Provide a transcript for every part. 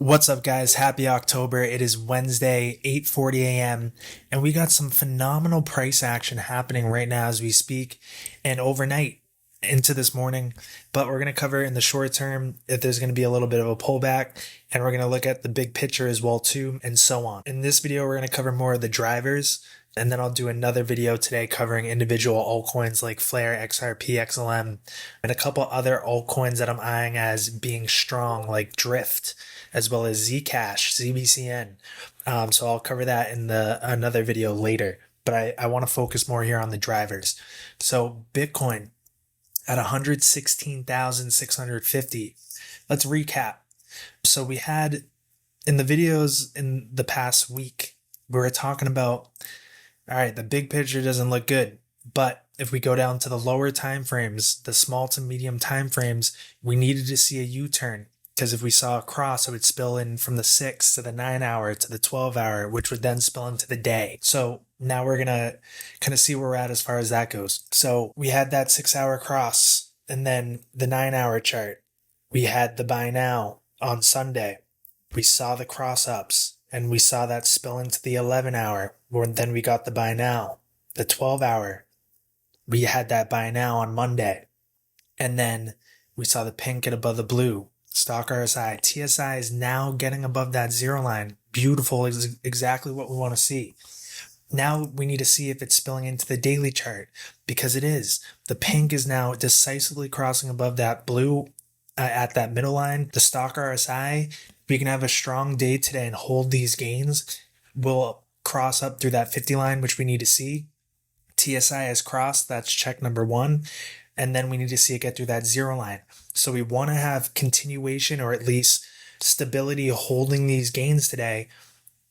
What's up, guys? Happy October. It is Wednesday, 8:40 a.m., and we got some phenomenal price action happening right now as we speak and overnight into this morning. But we're going to cover in the short term if there's going to be a little bit of a pullback, and we're going to look at the big picture as well too, and so on. In this video, we're going to cover more of the drivers, and then I'll do another video today covering individual altcoins like Flare, XRP, XLM, and a couple other altcoins that I'm eyeing as being strong like Drift, as well as Zcash, ZBCN. So I'll cover that in another video later. But I want to focus more here on the drivers. So Bitcoin at 116,650. Let's recap. So we had in the videos in the past week, we were talking about, all right, the big picture doesn't look good. But if we go down to the lower time frames, the small to medium time frames, we needed to see a U-turn. Because if we saw a cross, it would spill in from the 6 to the 9 hour to the 12 hour, which would then spill into the day. So now we're going to kind of see where we're at as far as that goes. So we had that 6 hour cross and then the 9 hour chart. We had the buy now on Sunday. We saw the cross ups and we saw that spill into the 11 hour. Then we got the buy now, the 12 hour. We had that buy now on Monday. And then we saw the pink get above the blue. Stock RSI. TSI is now getting above that zero line. Beautiful, is exactly what we want to see. Now we need to see if it's spilling into the daily chart, because it is. The pink is now decisively crossing above that blue at that middle line. The stock RSI, we can have a strong day today and hold these gains. We'll cross up through that 50 line, which we need to see. TSI has crossed. That's check number one. And then we need to see it get through that zero line. So we want to have continuation or at least stability holding these gains today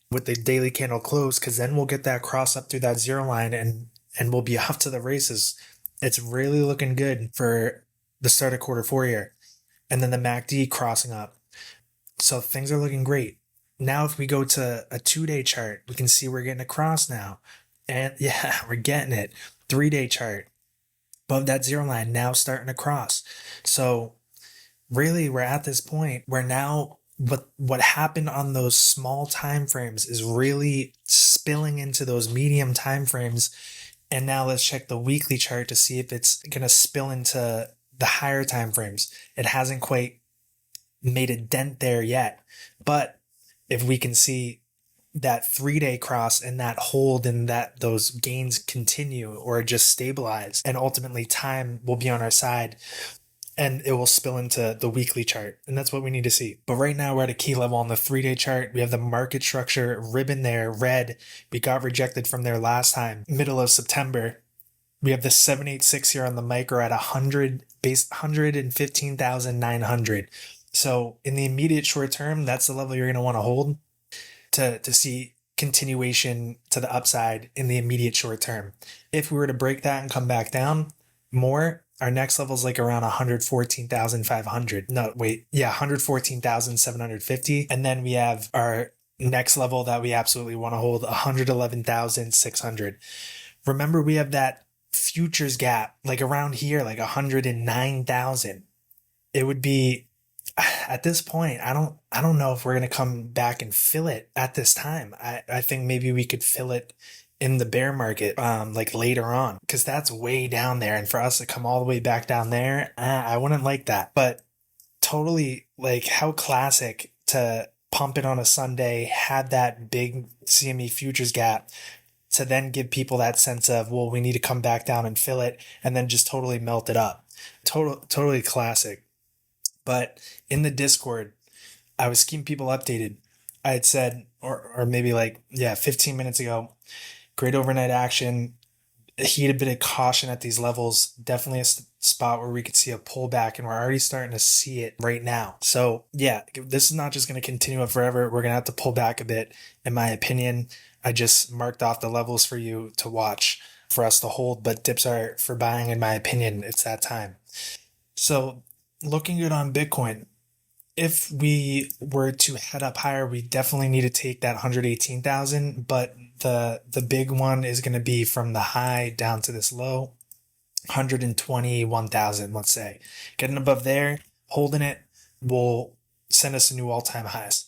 with the daily candle close, because then we'll get that cross up through that zero line and we'll be off to the races. It's really looking good for the start of quarter four here. And then the MACD crossing up. So things are looking great. Now if we go to a 2-day chart, we can see we're getting a cross now. And yeah, we're getting it. 3-day chart. Above that zero line, now starting to cross. So really we're at this point where now what happened on those small time frames is really spilling into those medium time frames. And now let's check the weekly chart to see if it's going to spill into the higher time frames. It hasn't quite made a dent there yet. But if we can see that 3-day cross and that hold and that those gains continue or just stabilize, and ultimately time will be on our side and it will spill into the weekly chart. And that's what we need to see. But right now we're at a key level on the 3-day chart. We have the market structure ribbon there, red. We got rejected from there last time, middle of September. We have the 786 here on the micro at 115,900. So in the immediate short term, that's the level you're going to want to hold to see continuation to the upside in the immediate short term. If we were to break that and come back down more, our next level is like around 114,500. No, wait. Yeah, 114,750. And then we have our next level that we absolutely want to hold, 111,600. Remember, we have that futures gap like around here, like 109,000. It would be, at this point, I don't know if we're going to come back and fill it at this time. I think maybe we could fill it in the bear market, like later on, because that's way down there. And for us to come all the way back down there, I wouldn't like that. But totally, like, how classic to pump it on a Sunday, have that big CME futures gap to then give people that sense of, well, we need to come back down and fill it, and then just totally melt it up. Totally classic. But in the Discord, I was keeping people updated. I had said, or maybe 15 minutes ago, great overnight action, a heated bit of caution at these levels, definitely a spot where we could see a pullback, and we're already starting to see it right now. So yeah, this is not just going to continue up forever. We're going to have to pull back a bit, in my opinion. I just marked off the levels for you to watch for us to hold, but dips are for buying, in my opinion. It's that time. So looking good on Bitcoin. If we were to head up higher, we definitely need to take that 118,000, but the big one is going to be from the high down to this low, 121,000, let's say. Getting above there, holding it will send us a new all-time highs.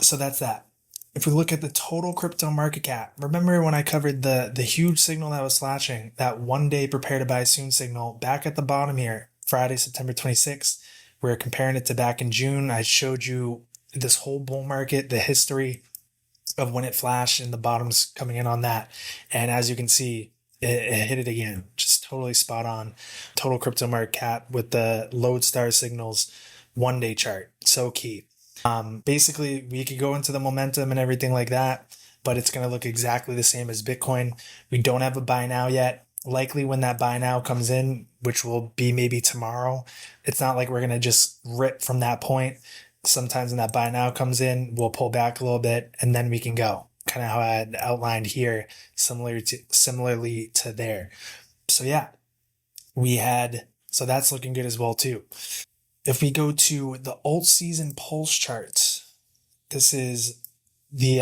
So that's that. If we look at the total crypto market cap, remember when I covered the huge signal that was flashing, that 1 day prepare to buy soon signal back at the bottom here, Friday, September 26th. We're comparing it to back in June. I showed you this whole bull market, the history of when it flashed and the bottoms coming in on that. And as you can see, it hit it again. Just totally spot on. Total crypto market cap with the LODESTAR'S signals 1 day chart. So key. Basically, we could go into the momentum and everything like that, but it's going to look exactly the same as Bitcoin. We don't have a buy now yet. Likely when that buy now comes in, which will be maybe tomorrow, it's not like we're going to just rip from that point. Sometimes when that buy now comes in, we'll pull back a little bit and then we can go. Kind of how I had outlined here, similarly to there. So yeah, so that's looking good as well too. If we go to the alt season pulse charts, this is the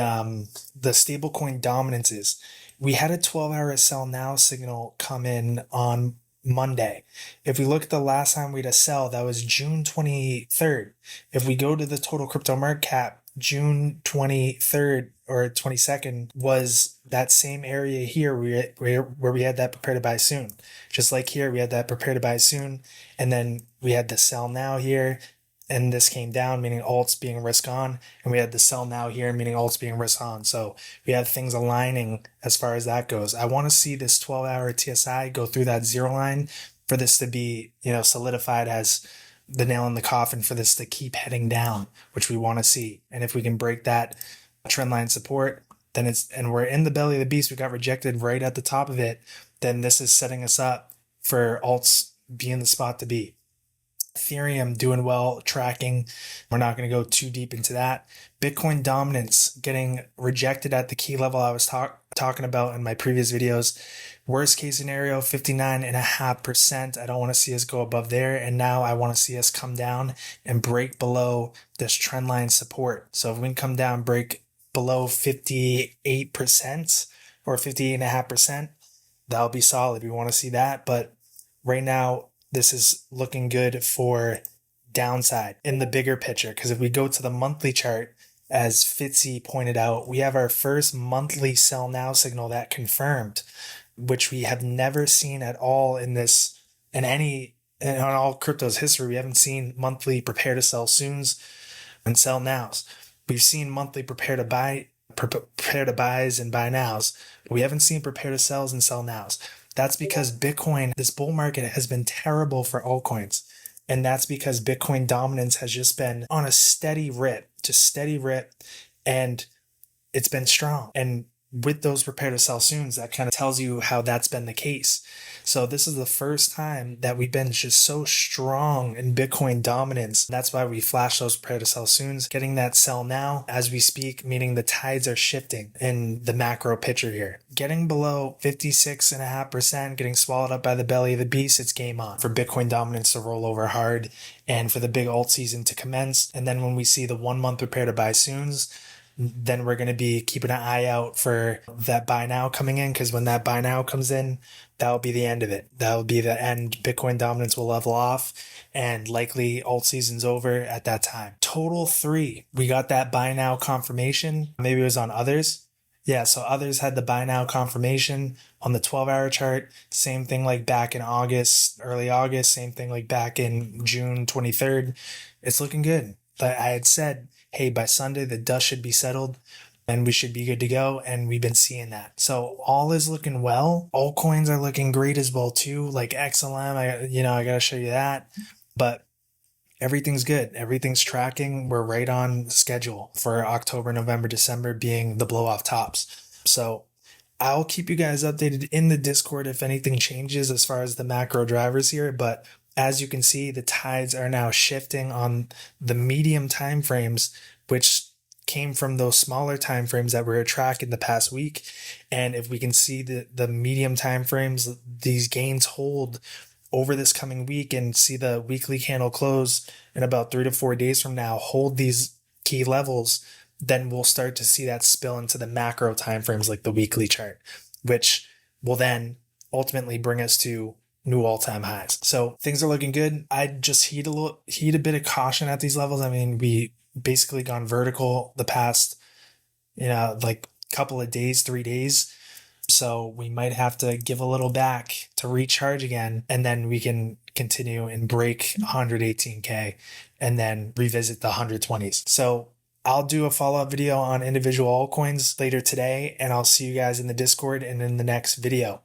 stablecoin dominances. We had a 12-hour sell now signal come in on Monday. If we look at the last time we had a sell, that was June 23rd. If we go to the total crypto market cap, June 23rd or 22nd was that same area here where we had that prepare to buy soon. Just like here, we had that prepare to buy soon, and then we had the sell now here, and this came down, meaning alts being risk on, and we had the sell now here, meaning alts being risk on. So we have things aligning as far as that goes. I want to see this 12-hour TSI go through that zero line for this to be, solidified as the nail in the coffin for this to keep heading down, which we want to see. And if we can break that trend line support, then we're in the belly of the beast. We got rejected right at the top of it. Then this is setting us up for alts being the spot to be. Ethereum doing well, tracking. We're not going to go too deep into that. Bitcoin dominance getting rejected at the key level I was talking about in my previous videos. Worst case scenario, 59.5%. I don't want to see us go above there. And now I want to see us come down and break below this trend line support. So if we can come down, break below 58% or 58.5%, that'll be solid. We want to see that. But right now, this is looking good for downside in the bigger picture. Because if we go to the monthly chart, as Fitzy pointed out, we have our first monthly sell now signal that confirmed, which we have never seen at all in all crypto's history. We haven't seen monthly prepare to sell soons and sell nows. We've seen monthly prepare to buys and buy nows, but we haven't seen prepare to sells and sell nows. That's because Bitcoin, this bull market has been terrible for altcoins. And that's because Bitcoin dominance has just been on a steady rip, and it's been strong. And with those prepare to sell soons, that kind of tells you how that's been the case. So this is the first time that we've been just so strong in Bitcoin dominance. That's why we flash those prepare to sell soons, getting that sell now as we speak, meaning the tides are shifting in the macro picture here. Getting below 56.5%, getting swallowed up by the belly of the beast, it's game on for Bitcoin dominance to roll over hard and for the big alt season to commence. And then when we see the 1 month prepare to buy soons, then we're going to be keeping an eye out for that buy now coming in, because when that buy now comes in, that'll be the end of it. That'll be the end. Bitcoin dominance will level off and likely alt season's over at that time. Total 3, we got that buy now confirmation. Maybe it was on others. Yeah, so others had the buy now confirmation on the 12-hour chart. Same thing like back in August, early August. Same thing like back in June 23rd. It's looking good. But I had said, hey, by Sunday, the dust should be settled and we should be good to go. And we've been seeing that. So all is looking well. Altcoins are looking great as well too. Like XLM, I got to show you that. But everything's good. Everything's tracking. We're right on schedule for October, November, December being the blow off tops. So I'll keep you guys updated in the Discord if anything changes as far as the macro drivers here. But as you can see, the tides are now shifting on the medium time frames, which came from those smaller time frames that were tracking the past week. And if we can see the medium time frames, these gains hold over this coming week, and see the weekly candle close in about 3 to 4 days from now, hold these key levels, then we'll start to see that spill into the macro time frames like the weekly chart, which will then ultimately bring us to new all-time highs. So things are looking good. I'd just heed a bit of caution at these levels. I mean, we basically gone vertical the past, like couple of days, 3 days. So we might have to give a little back to recharge again, and then we can continue and break 118K and then revisit the 120s. So I'll do a follow-up video on individual altcoins later today, and I'll see you guys in the Discord and in the next video.